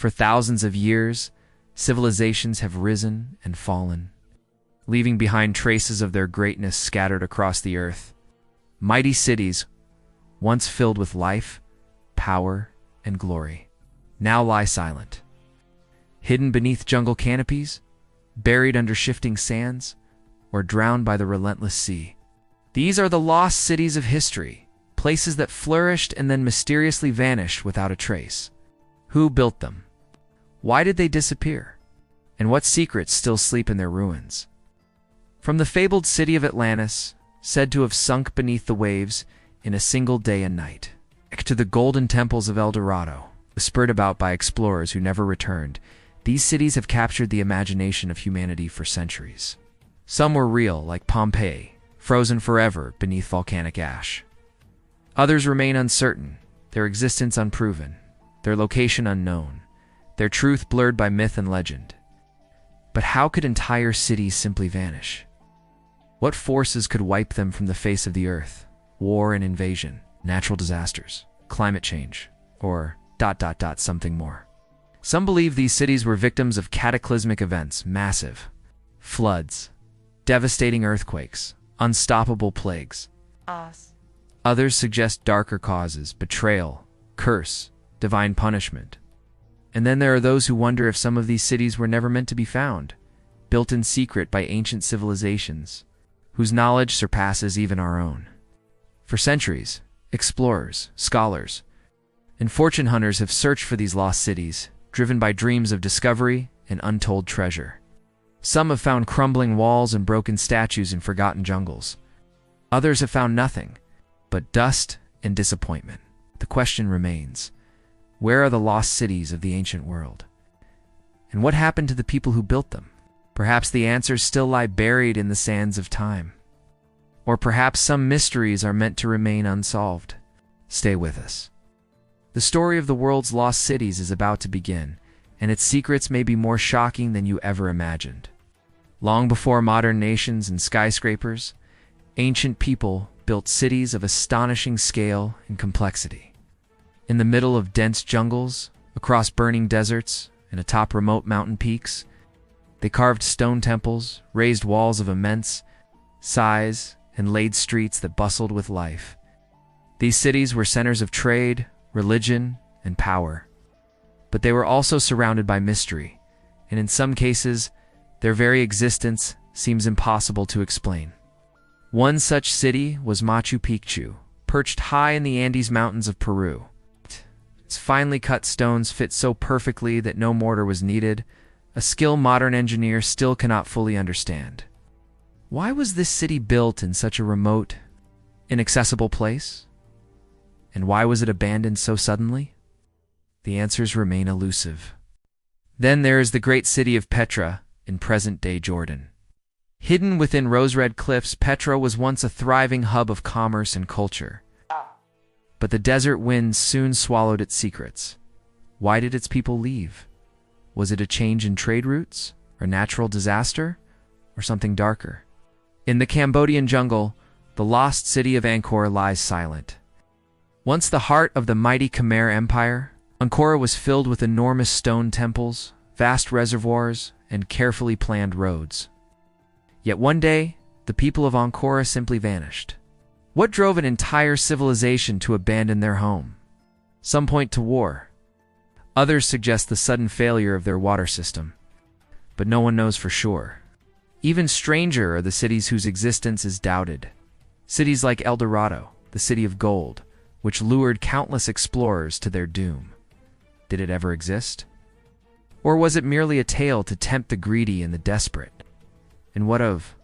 For thousands of years, civilizations have risen and fallen, leaving behind traces of their greatness scattered across the earth. Mighty cities, once filled with life, power, and glory, now lie silent. Hidden beneath jungle canopies, buried under shifting sands, or drowned by the relentless sea. These are the lost cities of history, places that flourished and then mysteriously vanished without a trace. Who built them? Why did they disappear? And what secrets still sleep in their ruins? From the fabled city of Atlantis, said to have sunk beneath the waves in a single day and night, to the golden temples of El Dorado, whispered about by explorers who never returned, these cities have captured the imagination of humanity for centuries. Some were real, like Pompeii, frozen forever beneath volcanic ash. Others remain uncertain, their existence unproven, their location unknown, their truth blurred by myth and legend. But how could entire cities simply vanish? What forces could wipe them from the face of the earth? War and invasion, natural disasters, climate change, or ... something more. Some believe these cities were victims of cataclysmic events, massive floods, devastating earthquakes, unstoppable plagues. Others suggest darker causes, betrayal, curse, divine punishment. And then there are those who wonder if some of these cities were never meant to be found, built in secret by ancient civilizations, whose knowledge surpasses even our own. For centuries, explorers, scholars, and fortune hunters have searched for these lost cities, driven by dreams of discovery and untold treasure. Some have found crumbling walls and broken statues in forgotten jungles. Others have found nothing but dust and disappointment. The question remains, where are the lost cities of the ancient world? And what happened to the people who built them? Perhaps the answers still lie buried in the sands of time. Or perhaps some mysteries are meant to remain unsolved. Stay with us. The story of the world's lost cities is about to begin, and its secrets may be more shocking than you ever imagined. Long before modern nations and skyscrapers, ancient people built cities of astonishing scale and complexity. In the middle of dense jungles, across burning deserts, and atop remote mountain peaks, they carved stone temples, raised walls of immense size, and laid streets that bustled with life. These cities were centers of trade, religion, and power. But they were also surrounded by mystery, and in some cases, their very existence seems impossible to explain. One such city was Machu Picchu, perched high in the Andes Mountains of Peru. Its finely cut stones fit so perfectly that no mortar was needed, a skill modern engineers still cannot fully understand. Why was this city built in such a remote, inaccessible place? And why was it abandoned so suddenly? The answers remain elusive. Then there is the great city of Petra in present-day Jordan. Hidden within rose-red cliffs, Petra was once a thriving hub of commerce and culture. But the desert winds soon swallowed its secrets. Why did its people leave? Was it a change in trade routes, or natural disaster, or something darker? In the Cambodian jungle, the lost city of Angkor lies silent. Once the heart of the mighty Khmer Empire, Angkor was filled with enormous stone temples, vast reservoirs, and carefully planned roads. Yet one day, the people of Angkor simply vanished. What drove an entire civilization to abandon their home? Some point to war. Others suggest the sudden failure of their water system. But no one knows for sure. Even stranger are the cities whose existence is doubted. Cities like El Dorado, the city of gold, which lured countless explorers to their doom. Did it ever exist? Or was it merely a tale to tempt the greedy and the desperate? And what of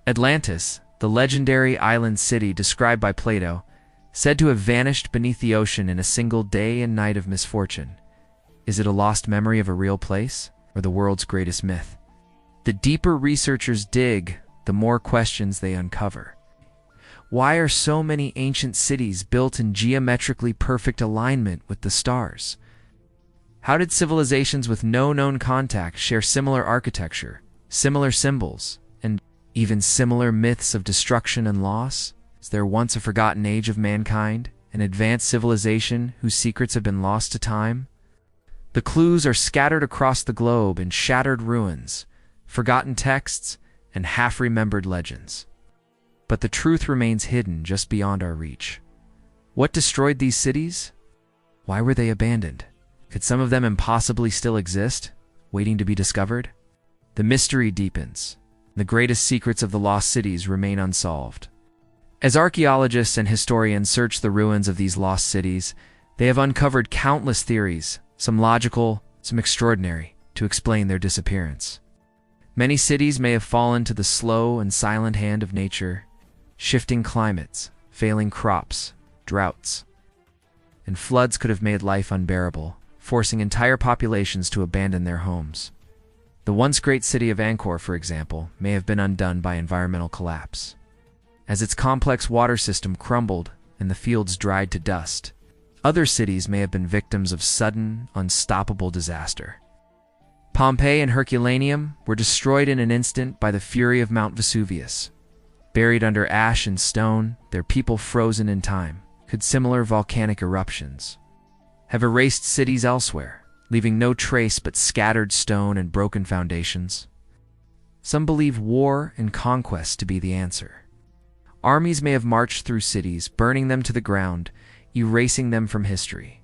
Atlantis, the legendary island city described by Plato, said to have vanished beneath the ocean in a single day and night of misfortune? Is it a lost memory of a real place, or the world's greatest myth? The deeper researchers dig, the more questions they uncover. Why are so many ancient cities built in geometrically perfect alignment with the stars? How did civilizations with no known contact share similar architecture, similar symbols, and even similar myths of destruction and loss? Is there once a forgotten age of mankind, an advanced civilization whose secrets have been lost to time? The clues are scattered across the globe in shattered ruins, forgotten texts, and half-remembered legends. But the truth remains hidden just beyond our reach. What destroyed these cities? Why were they abandoned? Could some of them impossibly still exist, waiting to be discovered? The mystery deepens. The greatest secrets of the lost cities remain unsolved. As archaeologists and historians search the ruins of these lost cities, they have uncovered countless theories, some logical, some extraordinary, to explain their disappearance. Many cities may have fallen to the slow and silent hand of nature, shifting climates, failing crops, droughts, and floods could have made life unbearable, forcing entire populations to abandon their homes. The once great city of Angkor, for example, may have been undone by environmental collapse. As its complex water system crumbled and the fields dried to dust, other cities may have been victims of sudden, unstoppable disaster. Pompeii and Herculaneum were destroyed in an instant by the fury of Mount Vesuvius. Buried under ash and stone, their people frozen in time, could similar volcanic eruptions have erased cities elsewhere, leaving no trace but scattered stone and broken foundations? Some believe war and conquest to be the answer. Armies may have marched through cities, burning them to the ground, erasing them from history.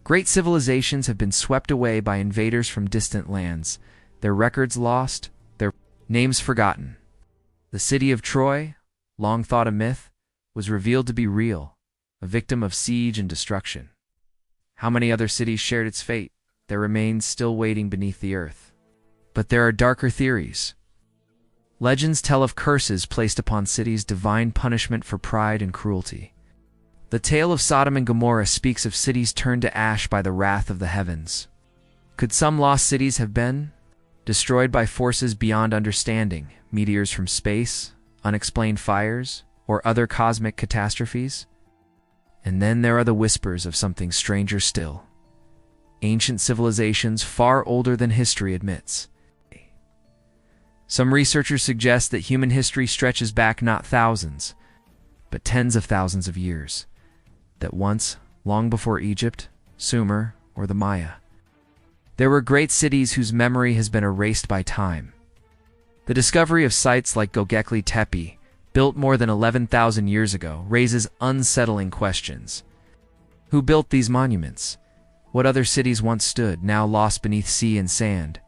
Great civilizations have been swept away by invaders from distant lands, their records lost, their names forgotten. The city of Troy, long thought a myth, was revealed to be real, a victim of siege and destruction. How many other cities shared its fate? Their remains still waiting beneath the earth. But there are darker theories. Legends tell of curses placed upon cities, divine punishment for pride and cruelty. The tale of Sodom and Gomorrah speaks of cities turned to ash by the wrath of the heavens. Could some lost cities have been destroyed by forces beyond understanding, meteors from space, unexplained fires, or other cosmic catastrophes? And then there are the whispers of something stranger still. Ancient civilizations far older than history admits. Some researchers suggest that human history stretches back not thousands, but tens of thousands of years. That once, long before Egypt, Sumer, or the Maya, there were great cities whose memory has been erased by time. The discovery of sites like Göbekli Tepe, built more than 11,000 years ago, raises unsettling questions. Who built these monuments? What other cities once stood, now lost beneath sea and sand?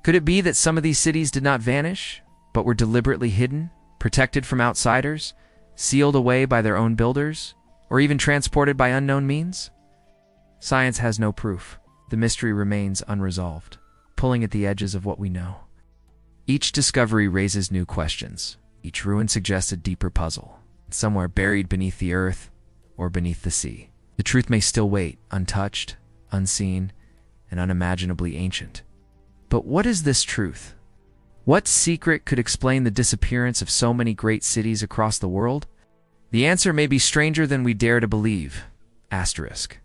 Could it be that some of these cities did not vanish, but were deliberately hidden, protected from outsiders, sealed away by their own builders, or even transported by unknown means? Science has no proof. The mystery remains unresolved, pulling at the edges of what we know. Each discovery raises new questions. Each ruin suggests a deeper puzzle, somewhere buried beneath the earth or beneath the sea. The truth may still wait, untouched, unseen, and unimaginably ancient. But what is this truth? What secret could explain the disappearance of so many great cities across the world? The answer may be stranger than we dare to believe. Asterisk.